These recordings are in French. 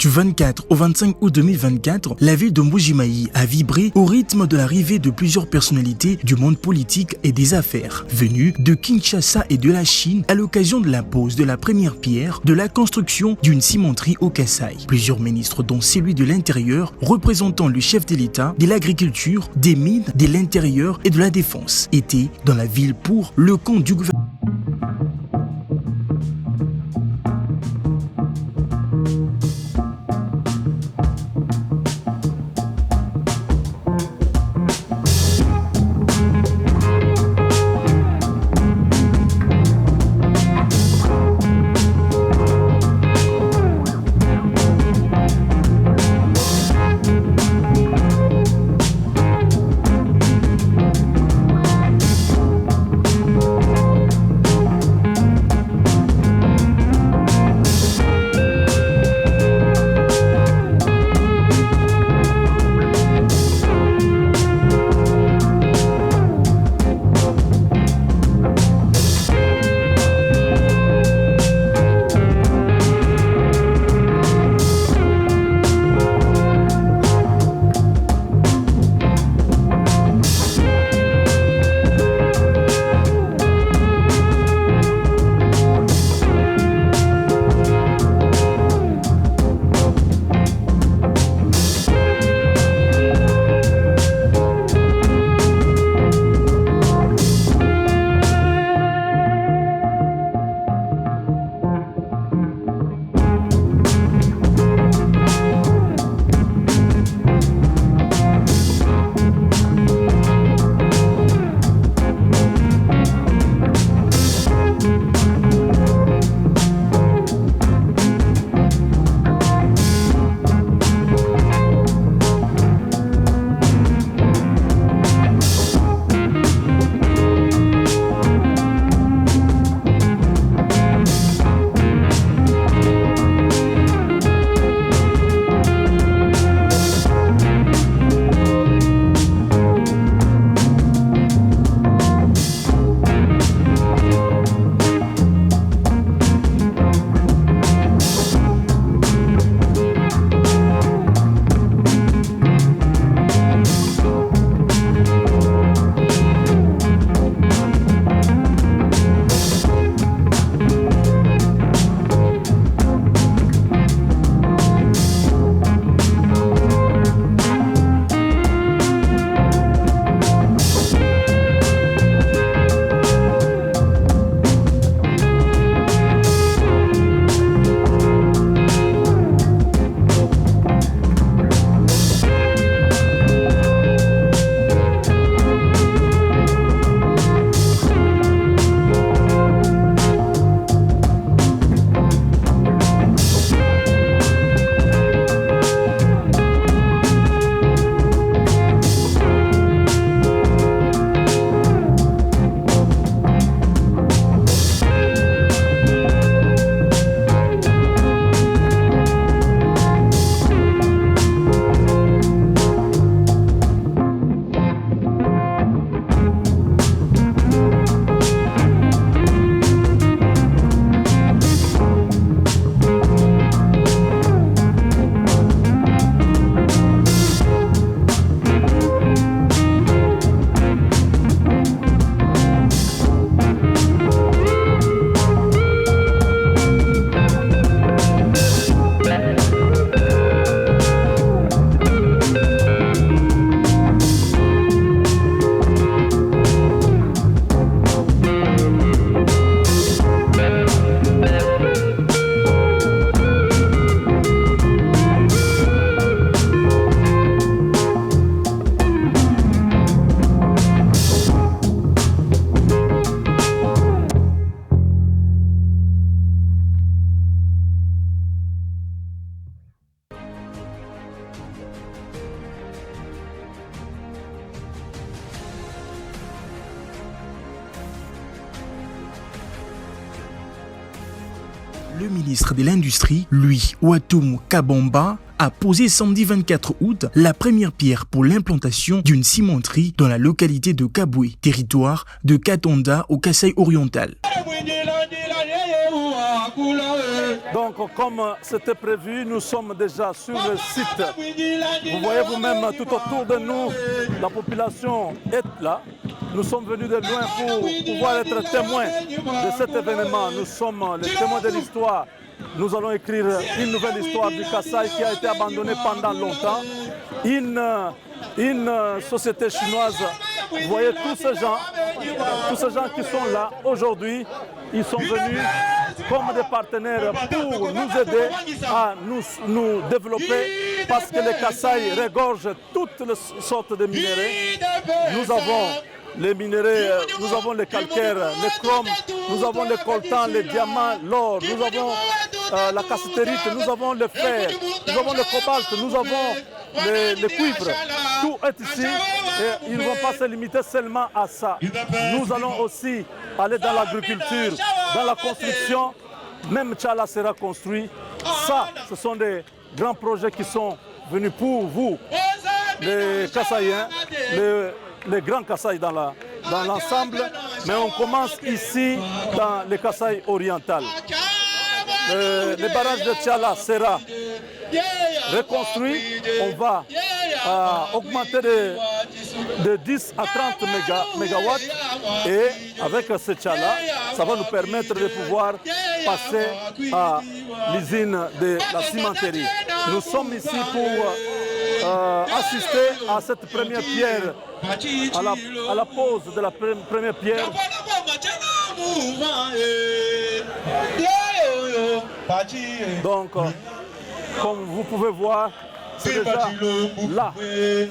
Du 24 au 25 août 2024, la ville de Mbuji-Mayi a vibré au rythme de l'arrivée de plusieurs personnalités du monde politique et des affaires, venues de Kinshasa et de la Chine à l'occasion de la pose de la première pierre de la construction d'une cimenterie au Kasaï. Plusieurs ministres, dont celui de l'Intérieur, représentant le chef de l'État, de l'Agriculture, des Mines, de l'Intérieur et de la Défense, étaient dans la ville pour le compte du gouvernement. Le ministre de l'Industrie, Louis Ouatoum Kabamba, a posé samedi 24 août la première pierre pour l'implantation d'une cimenterie dans la localité de Kaboué, territoire de Katanda au Kasaï oriental. Donc, comme c'était prévu, nous sommes déjà sur le site. Vous voyez vous-même tout autour de nous, la population est là. Nous sommes venus de loin pour pouvoir être témoins de cet événement. Nous sommes les témoins de l'histoire. Nous allons écrire une nouvelle histoire du Kasaï qui a été abandonné pendant longtemps. Une société chinoise. Vous voyez tous ces gens qui sont là aujourd'hui, ils sont venus comme des partenaires pour nous aider à nous développer parce que le Kasaï regorge toutes les sortes de minéraux. Nous avons les minéraux, nous avons les calcaires, les chromes, nous avons les coltans, les diamants, l'or, nous avons la cassiterite, nous avons le fer, nous avons le cobalt, nous avons le cuivre. Tout est ici et ils ne vont pas se limiter seulement à ça. Nous allons aussi aller dans l'agriculture, dans la construction. Même Tchala sera construit. Ça, ce sont des grands projets qui sont venus pour vous, les Kasaïens, les grands Kasaïs dans l'ensemble. Mais on commence ici dans le Kasaï oriental. Le barrage de Tchala sera reconstruit. On va augmenter de 10 à 30 mégawatts et avec ce Tchala, ça va nous permettre de pouvoir passer à l'usine de la cimenterie. Nous sommes ici pour assister à cette première pierre, à la pose de la première pierre. Donc, comme vous pouvez voir, c'est déjà là. C'est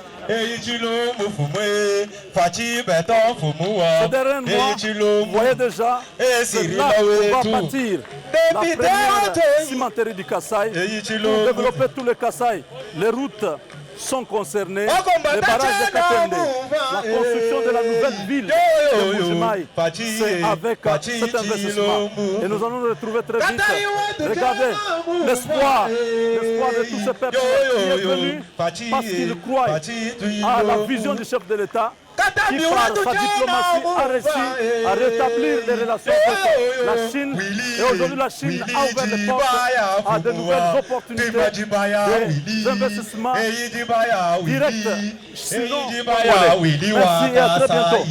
derrière moi, vous voyez déjà, c'est là qu'on va bâtir la première cimenterie du Kasaï pour développer tout le Kasaï. Les routes sont concernés, les barrages de Katende, la construction de la nouvelle ville de Mbuji-Mayi, c'est avec cet investissement. Et nous allons nous retrouver très vite. Regardez l'espoir de tous ces peuples qui est venu parce qu'ils croient à la vision du chef de l'État qui, par sa diplomatie, a réussi à rétablir les relations avec la Chine. Et aujourd'hui, la Chine a ouvert les portes à de nouvelles opportunités d'investissement direct. Sinon, merci et à très bientôt.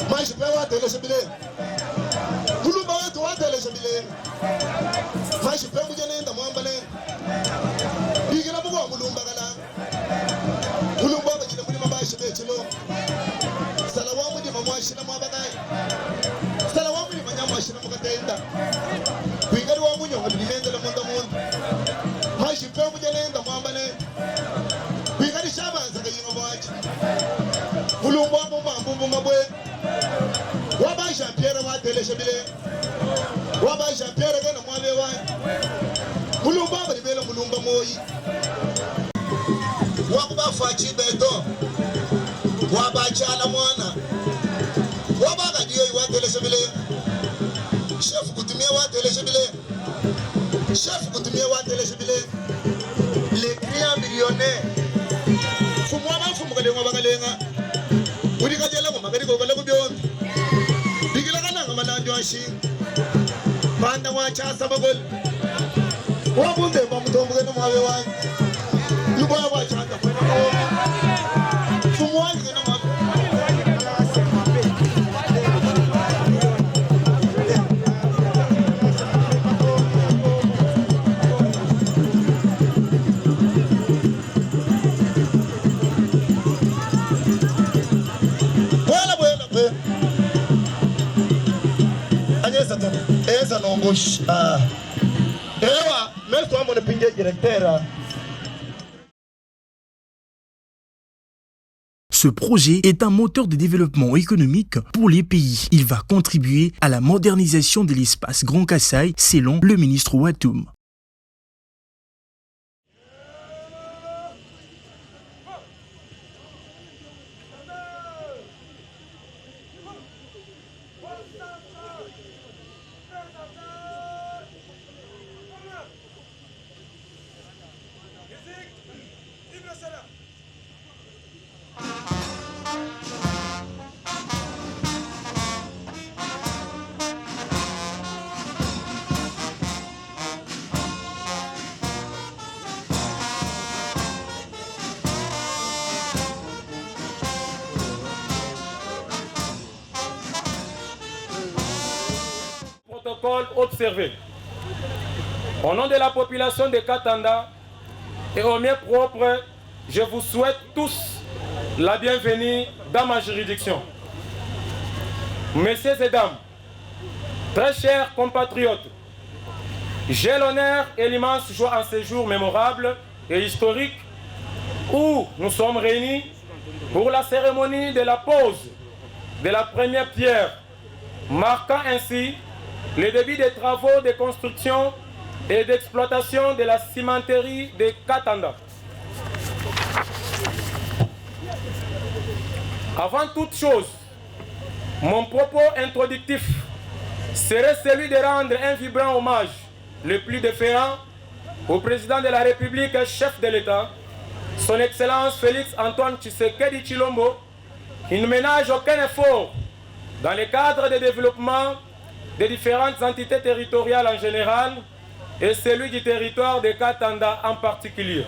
Majipewa telesebile. Mulumba wetu wa telesebile. Majipewa mujenenda mwambale. Bigila mugwa mulumba kala. Mulumba bajina mulima bashibe chilo. Salawa mulima mwashina mwabagai. Salawa mulima nyamwashina mukatenda. Bigala wa munyo ngabimende la monda monda. Majipewa mujenenda mwambale. Bigala shabanza kayino mwachi. Mulumba mumba mabwe. Waba Jean-Pierre wa telesebile. Waba Jean-Pierre gana mwabe wa. Mulumba bali bela mulumba moyi. Waba fachi beto. Waba chala mwana. Waba gadiyo wa telesebile. Chef kutumia wa telesebile. Chef kutumia wa telesebile. Les clients millionnaires. Fumwana fumgalenga bagalenga. Ulika jela ko magari ko bala ko biyon. Bigila kana ng mananjo ashi. Banda wa cha sabagol. Wa bunde ba mo tombe no mawe wa. Luba wa cha ta ko. Fumwa ni no ma. Ce projet est un moteur de développement économique pour les pays. Il va contribuer à la modernisation de l'espace Grand Kasaï, selon le ministre Ouatoum. Protocole observé. Au nom de la population de Katanda et au mien propre, je vous souhaite tous la bienvenue dans ma juridiction. Messieurs et dames, très chers compatriotes, j'ai l'honneur et l'immense joie en ce jour mémorable et historique où nous sommes réunis pour la cérémonie de la pose de la première pierre, marquant ainsi le début des travaux de construction et d'exploitation de la cimenterie de Katanda. Avant toute chose, mon propos introductif serait celui de rendre un vibrant hommage le plus déférent au président de la République, chef de l'État, son Excellence Félix Antoine Tshisekedi Tshilombo, qui ne ménage aucun effort dans le cadre de développement des différentes entités territoriales en général et celui du territoire de Katanda en particulier.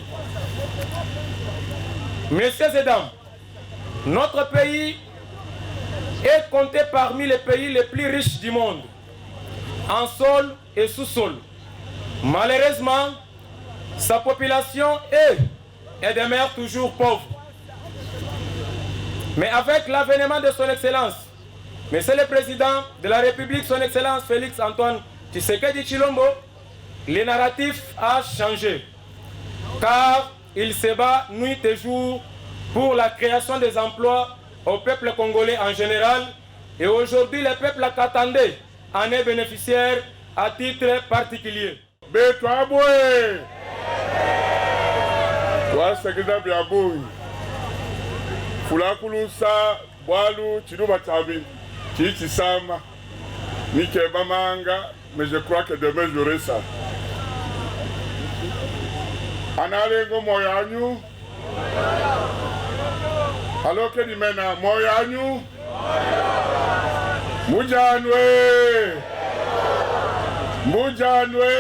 Messieurs et dames, notre pays est compté parmi les pays les plus riches du monde, en sol et sous-sol. Malheureusement, sa population est demeure toujours pauvre. Mais avec l'avènement de son Excellence, Monsieur le Président de la République, son Excellence Félix Antoine Tshisekedi Tshilombo, le narratif a changé, car il se bat nuit et jour pour la création des emplois au peuple congolais en général, et aujourd'hui le peuple katandais en est bénéficiaire à titre particulier. Betwabwe, toi secrétaire Biaboui, Fulakulusa, Boalou, Chidoubatami, Chichisama, Nikebamanga, mais je crois que demain j'aurai ça. Analengo Moyanyu, alors que Dimena Moyanyu, Mujanwe, Mujanwe,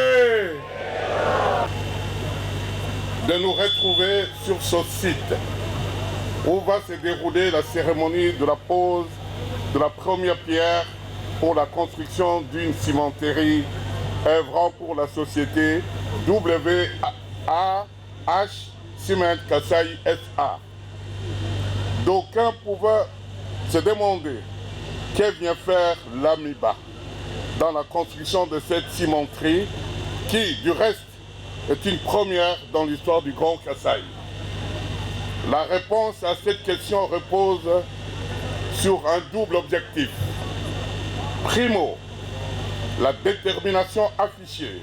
de nous retrouver sur ce site où va se dérouler la cérémonie de la pose de la première pierre pour la construction d'une cimenterie œuvrant pour la société WAH Cement Kasai SA. D'aucuns pouvaient se demander que vient faire l'AMIBA dans la construction de cette cimenterie qui, du reste, est une première dans l'histoire du Grand Kasaï. La réponse à cette question repose sur un double objectif. Primo, la détermination affichée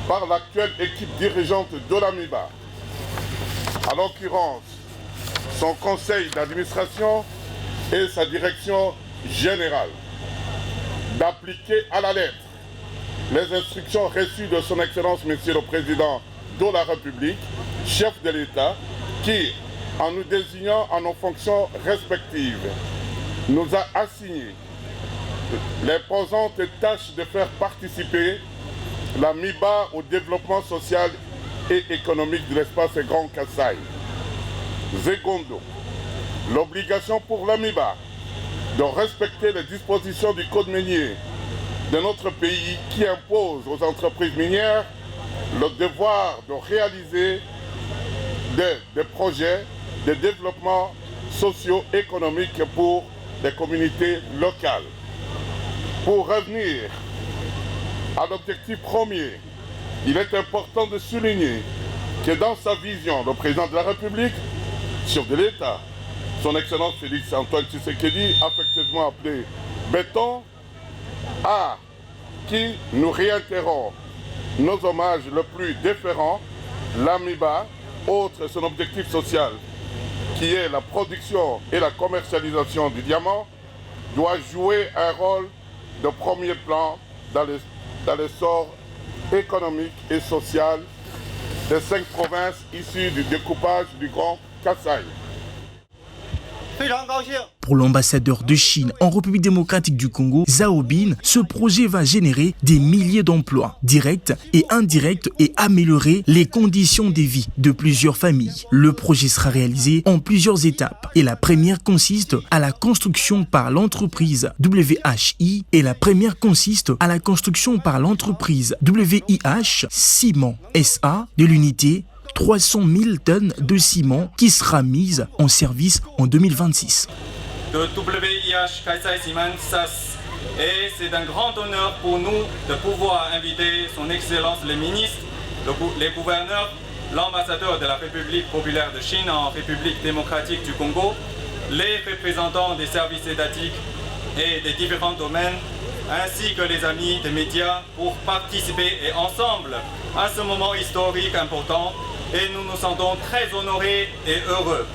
par l'actuelle équipe dirigeante de l'AMIBA, à l'occurrence son conseil d'administration et sa direction générale, d'appliquer à la lettre les instructions reçues de son Excellence Monsieur le Président de la République, chef de l'État, qui, en nous désignant à nos fonctions respectives, nous a assigné l'imposante tâche de faire participer la MIBA au développement social et économique de l'espace Grand Kasaï. Secondo, l'obligation pour la MIBA de respecter les dispositions du Code minier de notre pays qui impose aux entreprises minières le devoir de réaliser des projets de développement socio-économique pour les communautés locales. Pour revenir à l'objectif premier, il est important de souligner que dans sa vision, le président de la République, chef de l'État, son Excellence Félix Antoine Tshisekedi, affectueusement appelé Béton, à qui nous réitérons nos hommages le plus déférents, l'AMIBA, autre son objectif social, qui est la production et la commercialisation du diamant, doit jouer un rôle de premier plan dans l'essor économique et social des 5 provinces issues du découpage du Grand Kasai. Pour l'ambassadeur de Chine en République démocratique du Congo, Zhao Bin, ce projet va générer des milliers d'emplois directs et indirects et améliorer les conditions de vie de plusieurs familles. Le projet sera réalisé en plusieurs étapes et la première consiste à la construction par l'entreprise WHI et la première consiste à la construction par l'entreprise WIH Ciment SA de l'unité 300 000 tonnes de ciment qui sera mise en service en 2026. De WIH Kaisai Cement SAS. Et c'est un grand honneur pour nous de pouvoir inviter son Excellence le ministre, les gouverneurs, l'ambassadeur de la République populaire de Chine en République démocratique du Congo, les représentants des services étatiques et des différents domaines, ainsi que les amis des médias pour participer et ensemble à ce moment historique important. Et nous nous sentons très honorés et heureux.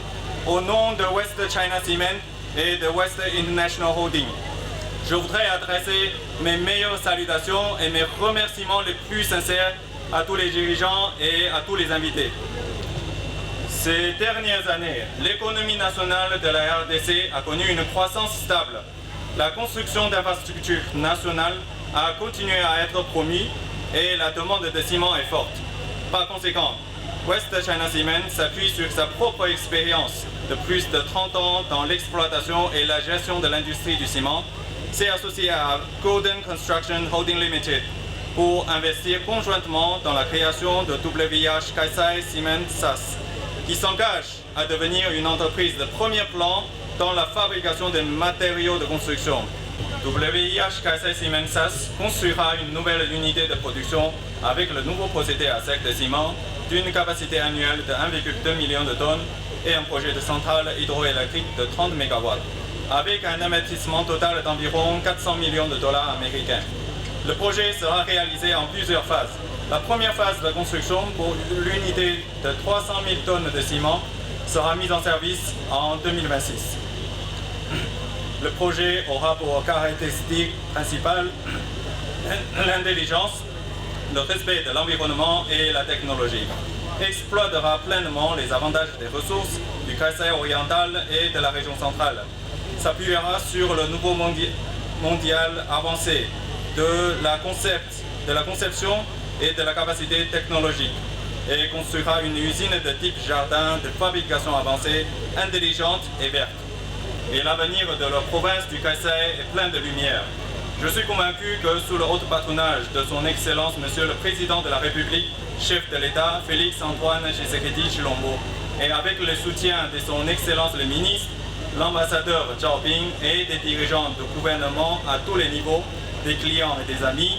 Au nom de West China Cement et de West International Holding, je voudrais adresser mes meilleures salutations et mes remerciements les plus sincères à tous les dirigeants et à tous les invités. Ces dernières années, l'économie nationale de la RDC a connu une croissance stable. La construction d'infrastructures nationales a continué à être promise et la demande de ciment est forte. Par conséquent, West China Cement s'appuie sur sa propre expérience de plus de 30 ans dans l'exploitation et la gestion de l'industrie du ciment, s'est associé à Golden Construction Holding Limited pour investir conjointement dans la création de WIH Kaisai Cement SAS, qui s'engage à devenir une entreprise de premier plan dans la fabrication des matériaux de construction. WIH Kaisai Cement SAS construira une nouvelle unité de production avec le nouveau procédé à sec de ciment d'une capacité annuelle de 1,2 million de tonnes et un projet de centrale hydroélectrique de 30 MW, avec un investissement total d'environ 400 millions de dollars américains. Le projet sera réalisé en plusieurs phases. La première phase de construction pour l'unité de 300 000 tonnes de ciment sera mise en service en 2026. Le projet aura pour caractéristique principale l'intelligence, le respect de l'environnement et la technologie. Exploitera pleinement les avantages des ressources du Kaisai oriental et de la région centrale. S'appuiera sur le nouveau mondial avancé de la conception et de la capacité technologique et construira une usine de type jardin de fabrication avancée, intelligente et verte. Et l'avenir de la province du Kaisai est plein de lumière. Je suis convaincu que sous le haut patronage de son Excellence, Monsieur le Président de la République, chef de l'État, Félix Antoine Tshisekedi Tshilombo, et avec le soutien de son Excellence le ministre, l'ambassadeur Zhao Bin et des dirigeants du gouvernement à tous les niveaux, des clients et des amis,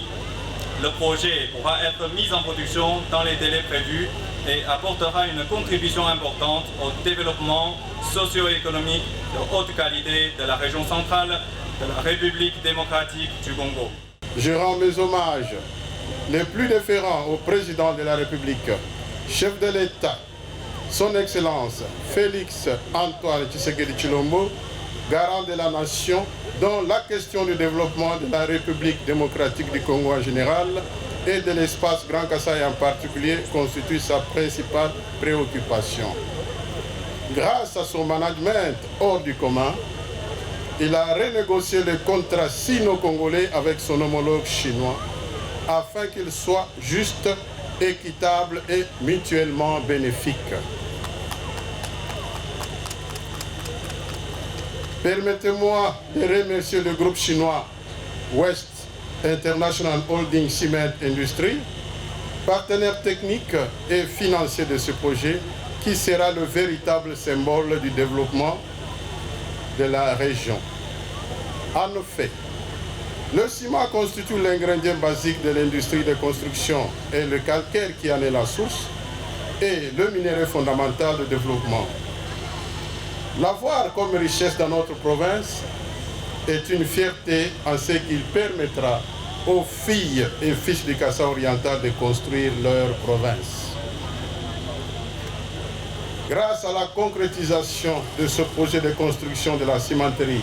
le projet pourra être mis en production dans les délais prévus et apportera une contribution importante au développement socio-économique de haute qualité de la région centrale de la République démocratique du Congo. Je rends mes hommages les plus déférents au président de la République, chef de l'État, son Excellence Félix Antoine Tshisekedi Tshilombo, garant de la nation, dont la question du développement de la République démocratique du Congo en général et de l'espace Grand Kasaï en particulier constitue sa principale préoccupation. Grâce à son management hors du commun, il a renégocié le contrat sino-congolais avec son homologue chinois afin qu'il soit juste, équitable et mutuellement bénéfique. Permettez-moi de remercier le groupe chinois West International Holding Cement Industry, partenaire technique et financier de ce projet, qui sera le véritable symbole du développement de la région. En effet, le ciment constitue l'ingrédient basique de l'industrie de construction et le calcaire qui en est la source est le minerai fondamental de développement. L'avoir comme richesse dans notre province est une fierté en ce qu'il permettra aux filles et fils du Kasaï oriental de construire leur province. Grâce à la concrétisation de ce projet de construction de la cimenterie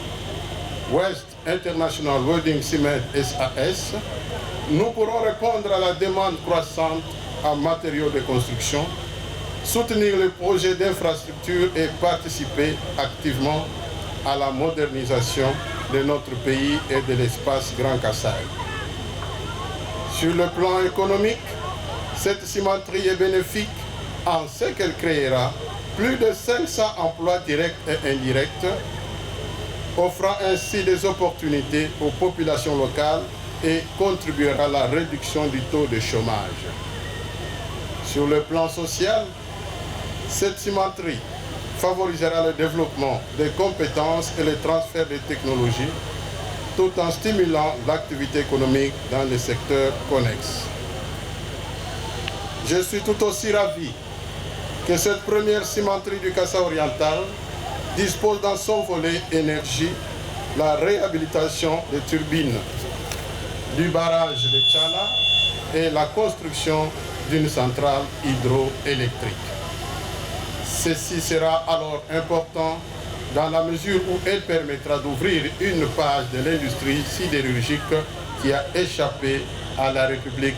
West International Holding Cement SAS, nous pourrons répondre à la demande croissante en matériaux de construction soutenir les projets d'infrastructure et participer activement à la modernisation de notre pays et de l'espace Grand Kasaï. Sur le plan économique, cette cimenterie est bénéfique en ce qu'elle créera plus de 500 emplois directs et indirects, offrant ainsi des opportunités aux populations locales et contribuera à la réduction du taux de chômage. Sur le plan social, cette cimenterie favorisera le développement des compétences et le transfert des technologies, tout en stimulant l'activité économique dans les secteurs connexes. Je suis tout aussi ravi que cette première cimenterie du Kassa oriental dispose dans son volet énergie la réhabilitation des turbines du barrage de Tchana et la construction d'une centrale hydroélectrique. Ceci sera alors important dans la mesure où elle permettra d'ouvrir une page de l'industrie sidérurgique qui a échappé à la République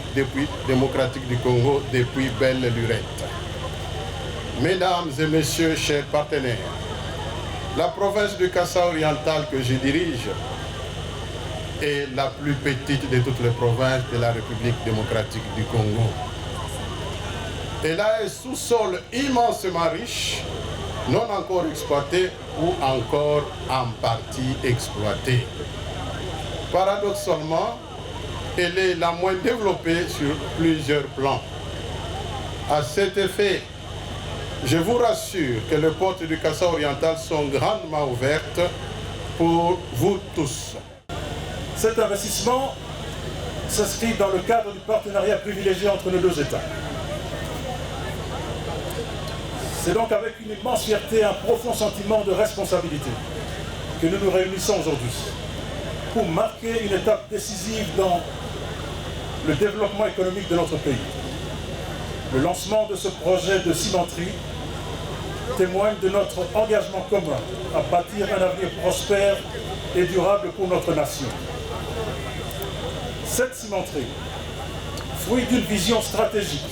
démocratique du Congo depuis belle lurette. Mesdames et messieurs, chers partenaires, la province du Kassa oriental que je dirige est la plus petite de toutes les provinces de la République démocratique du Congo. Elle a un sous-sol immensement riche, non encore exploité ou encore en partie exploité. Paradoxalement, elle est la moins développée sur plusieurs plans. À cet effet, je vous rassure que les portes du Kassa oriental sont grandement ouvertes pour vous tous. Cet investissement s'inscrit dans le cadre du partenariat privilégié entre nos deux États. C'est donc avec une immense fierté et un profond sentiment de responsabilité que nous nous réunissons aujourd'hui pour marquer une étape décisive dans le développement économique de notre pays. Le lancement de ce projet de cimenterie témoigne de notre engagement commun à bâtir un avenir prospère et durable pour notre nation. Cette cimenterie, fruit d'une vision stratégique,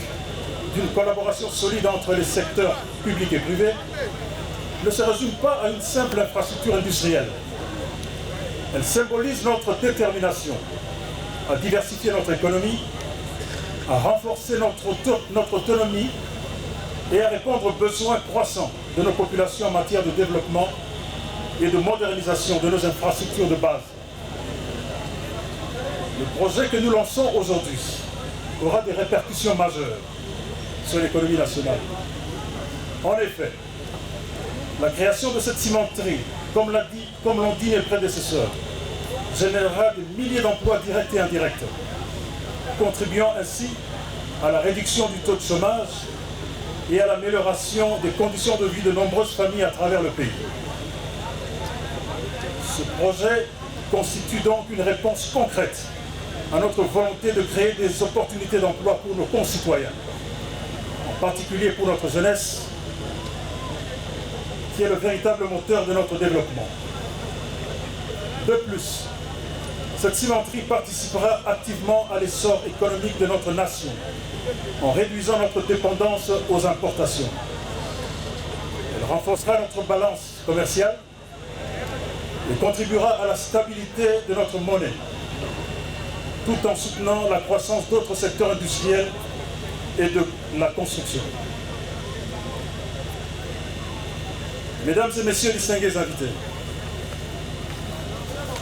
d'une collaboration solide entre les secteurs publics et privés, ne se résume pas à une simple infrastructure industrielle. Elle symbolise notre détermination à diversifier notre économie, à renforcer notre autonomie et à répondre aux besoins croissants de nos populations en matière de développement et de modernisation de nos infrastructures de base. Le projet que nous lançons aujourd'hui aura des répercussions majeures sur l'économie nationale. En effet, la création de cette cimenterie, comme l'ont dit mes prédécesseurs, générera des milliers d'emplois directs et indirects, contribuant ainsi à la réduction du taux de chômage et à l'amélioration des conditions de vie de nombreuses familles à travers le pays. Ce projet constitue donc une réponse concrète à notre volonté de créer des opportunités d'emploi pour nos concitoyens, en particulier pour notre jeunesse, qui est le véritable moteur de notre développement. De plus, cette cimenterie participera activement à l'essor économique de notre nation, en réduisant notre dépendance aux importations. Elle renforcera notre balance commerciale et contribuera à la stabilité de notre monnaie, tout en soutenant la croissance d'autres secteurs industriels et de la construction. Mesdames et messieurs distingués invités,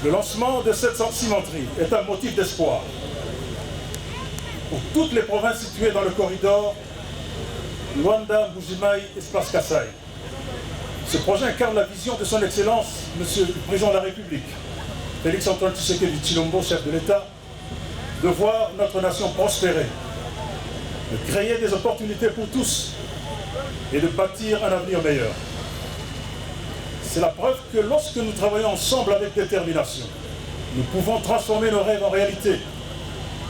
le lancement de cette cimenterie est un motif d'espoir pour toutes les provinces situées dans le corridor Luanda, Mbujimayi, Espace Kasaï. Ce projet incarne la vision de son Excellence, Monsieur le Président de la République, Félix-Antoine Tshisekedi Tshilombo, chef de l'État, de voir notre nation prospérer, de créer des opportunités pour tous et de bâtir un avenir meilleur. C'est la preuve que lorsque nous travaillons ensemble avec détermination, nous pouvons transformer nos rêves en réalité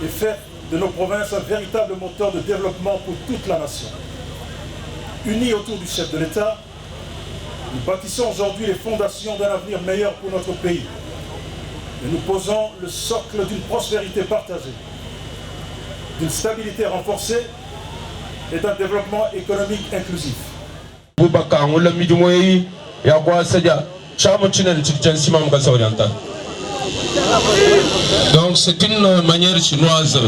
et faire de nos provinces un véritable moteur de développement pour toute la nation. Unis autour du chef de l'État, nous bâtissons aujourd'hui les fondations d'un avenir meilleur pour notre pays. Et nous posons le socle d'une prospérité partagée, d'une stabilité renforcée et d'un développement économique inclusif. Donc c'est une manière chinoise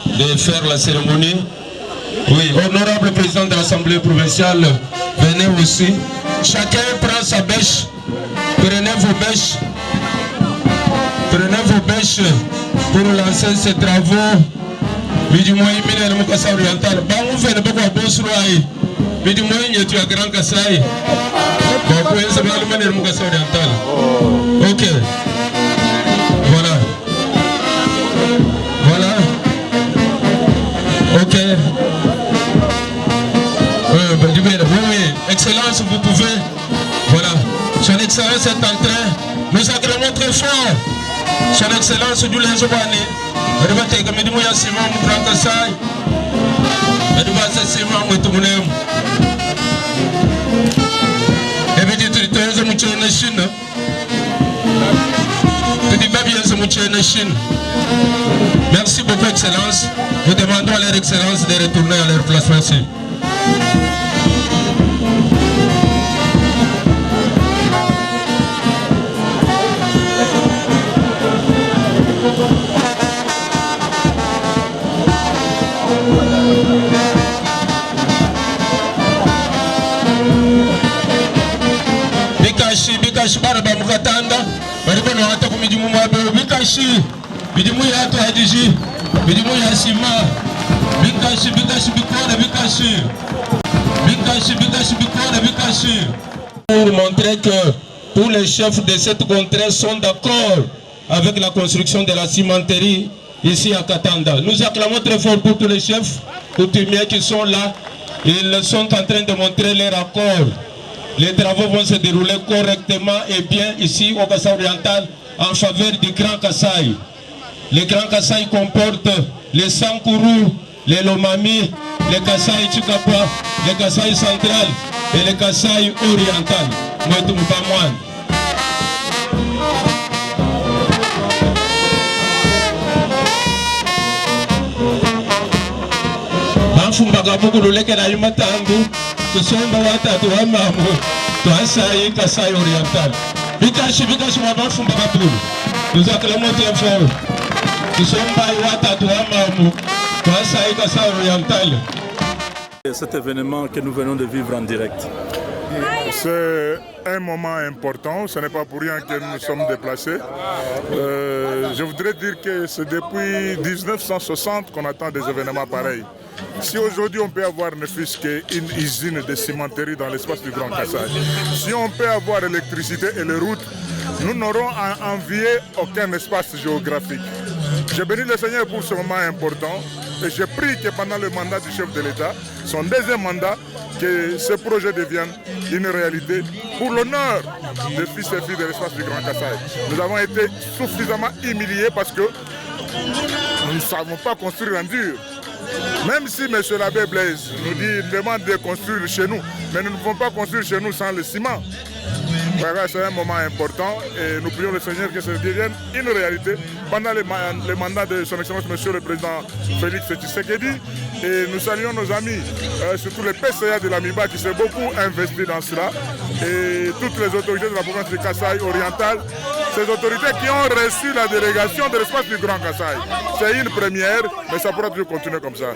de faire la cérémonie. Oui, honorable président de l'Assemblée provinciale, venez aussi. Chacun prend sa bêche. Prenez vos bêches. Prenez vos bêches pour lancer ces travaux. Bidimoy mine le Mukasa oriental. Ba on fait ne pas quoi bonsoir. Bidimoy y tu as grand Kassai. Bon pour ça va le mine le Mukasa oriental. OK. Voilà. Voilà. OK. Oui, Excellence, vous pouvez. Voilà. Son Excellence est en train. Nous acclamons très fort. Son Excellence du Lenzobani. Ribate comme dit Moya Simon Grand Kassai. Ribate Simon Mutumulem. Et bien tu te mucho na Chine. Tu dis pas bien ce mucho na Chine. Merci beaucoup Excellence. Nous demandons à leur Excellence de retourner à leur place. Merci. Bikashi baraba mukatanda baribo no hata kumijumu mabe bikashi bidimu ya to hadiji bidimu ya sima bikashi bikona bikashi pour montrer que tous les chefs de cette contrée sont d'accord avec la construction de la cimenterie ici à Katanda. Nous acclamons très fort pour tous les chefs coutumiers qui sont là. Ils sont en train de montrer leur accord. Les travaux vont se dérouler correctement et bien ici au Kassai oriental en faveur du Grand Kassai. Le Grand Kassai comporte les Sankourou, les Lomami, les Kassai Chikapa, les Kassai central et les Kassai oriental. Mfumbaga buku leke na yumatangu tusomba watatu wa mamu tuasai Kassai oriental bikashi mwa mfumbaga buku nous acclamons très fort tusomba watatu wa mamu tuasai Kassai oriental. Cet événement que nous venons de vivre en direct. C'est un moment important, ce n'est pas pour rien que nous sommes déplacés. Je voudrais dire que c'est depuis 1960 qu'on attend des événements pareils. Si aujourd'hui on peut avoir ne fût-ce qu'une usine de cimenterie dans l'espace du Grand Kassai, si on peut avoir l'électricité et les routes, nous n'aurons à envier aucun espace géographique. Je bénis le Seigneur pour ce moment important et je prie que pendant le mandat du chef de l'État, son deuxième mandat, que ce projet devienne une réalité pour l'honneur des fils et filles de l'espace du Grand Kassai. Nous avons été suffisamment humiliés parce que nous ne savons pas construire en dur. Même si M. l'abbé Blaise nous demande de construire chez nous, mais nous ne pouvons pas construire chez nous sans le ciment. C'est un moment important et nous prions le Seigneur que ça devienne une réalité pendant le mandat de son Excellence Monsieur le Président Félix Tshisekedi. Et nous saluons nos amis, surtout les PCA de l'AMIBA qui s'est beaucoup investi dans cela et toutes les autorités de la province du Kassai oriental, ces autorités qui ont reçu la délégation de l'espace du Grand Kassai. C'est une première, mais ça pourra toujours continuer comme ça.